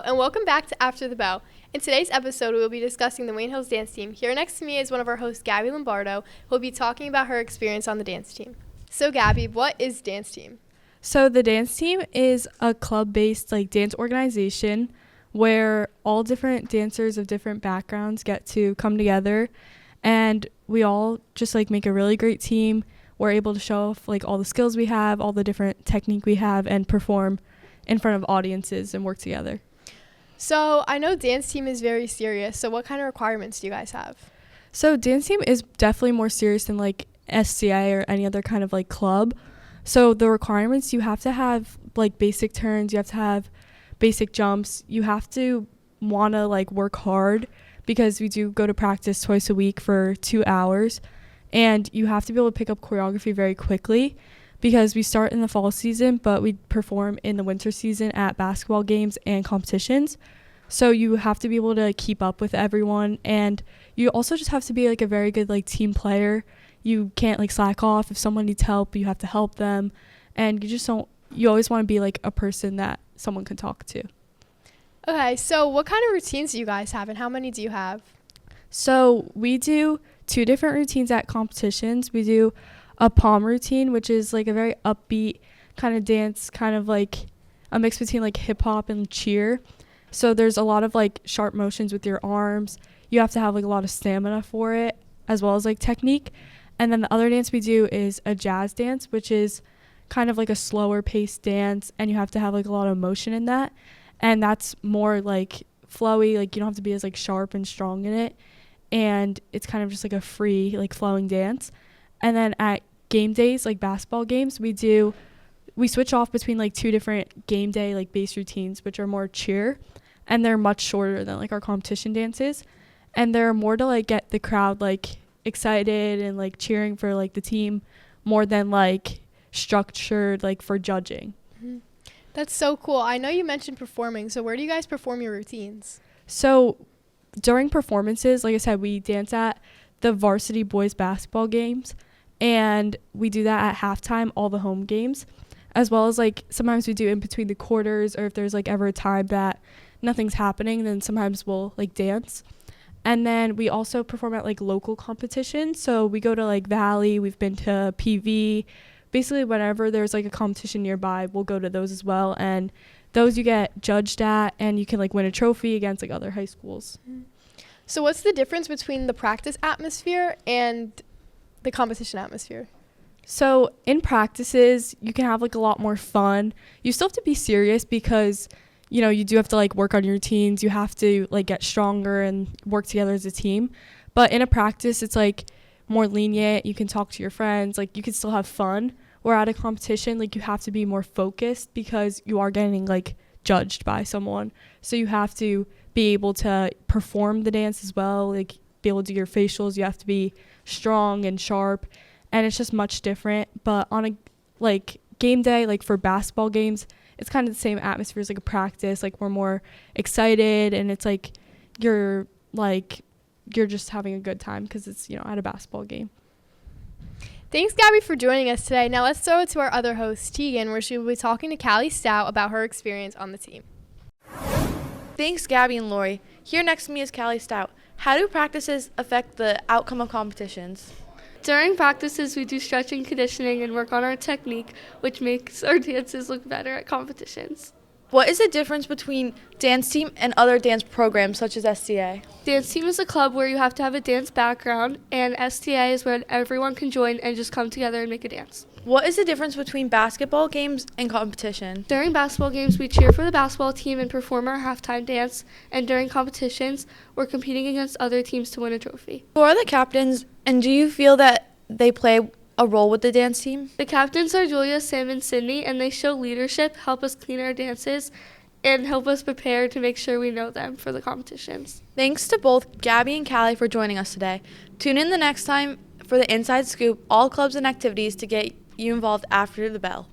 and welcome back to After the Bell. In today's episode, we will be discussing the Wayne Hills dance team. Here next to me is one of our hosts, Gabby Lombardo, who will be talking about her experience on the dance team. So, Gabby, what is dance team? So the dance team is a club-based dance organization where all different dancers of different backgrounds get to come together, and we all just make a really great team. We're able to show off all the skills we have, all the different technique we have, and perform in front of audiences and work together. So I know dance team is very serious. So what kind of requirements do you guys have? So dance team is definitely more serious than SCA or any other kind of club. So the requirements, you have to have basic turns, you have to have basic jumps, you have to want to work hard because we do go to practice twice a week for 2 hours, and you have to be able to pick up choreography very quickly because we start in the fall season, but we perform in the winter season at basketball games and competitions. So you have to be able to keep up with everyone, and you also just have to be a very good team player. You can't slack off. If someone needs help, you have to help them, and you always want to be a person that someone can talk to. Okay, so what kind of routines do you guys have, and how many do you have? So we do 2 different routines at competitions. We do a palm routine, which is a very upbeat kind of dance, kind of a mix between hip hop and cheer. So there's a lot of sharp motions with your arms. You have to have a lot of stamina for it, as well as technique. And then the other dance we do is a jazz dance, which is kind of a slower paced dance, and you have to have a lot of motion in that. And that's more flowy, you don't have to be as sharp and strong in it. And it's kind of just a free flowing dance. And then at game days, basketball games, we switch off between 2 different game day base routines, which are more cheer, and they're much shorter than our competition dances. And they're more to get the crowd excited and cheering for the team more than structured for judging. Mm-hmm. That's so cool. I know you mentioned performing, so where do you guys perform your routines? So during performances, like I said, we dance at the varsity boys basketball games, and we do that at halftime, all the home games, as well as sometimes we do in between the quarters, or if there's ever a time that nothing's happening, then sometimes we'll dance. And then we also perform at local competitions. So we go to Valley, we've been to PV. Basically, whenever there's a competition nearby, we'll go to those as well. And those you get judged at, and you can win a trophy against other high schools. So what's the difference between the practice atmosphere and the competition atmosphere? So in practices, you can have a lot more fun. You still have to be serious because you do have to work on your routines. You have to get stronger and work together as a team. But in a practice, it's more lenient. You can talk to your friends. You can still have fun. Where at a competition, you have to be more focused because you are getting judged by someone. So you have to be able to perform the dance as well. Be able to do your facials. You have to be strong and sharp, and it's just much different. But on a game day, for basketball games, it's kind of the same atmosphere as a practice. We're more excited, and it's you're just having a good time because it's at a basketball game. Thanks, Gabby, for joining us today. Now let's throw it to our other host, Tegan, where she will be talking to Callie Stout about her experience on the team. Thanks, Gabby and Lori. Here next to me is Callie Stout. How do practices affect the outcome of competitions? During practices, we do stretching, conditioning, and work on our technique, which makes our dances look better at competitions. What is the difference between dance team and other dance programs such as SCA? Dance team is a club where you have to have a dance background, and STA is where everyone can join and just come together and make a dance. What is the difference between basketball games and competition? During basketball games, we cheer for the basketball team and perform our halftime dance, and during competitions, we're competing against other teams to win a trophy. Who are the captains, and do you feel that they play a role with the dance team? The captains are Julia, Sam, and Sydney, and they show leadership, help us clean our dances, and help us prepare to make sure we know them for the competitions. Thanks to both Gabby and Callie for joining us today. Tune in the next time for the Inside Scoop, all clubs and activities to get you involved after the bell.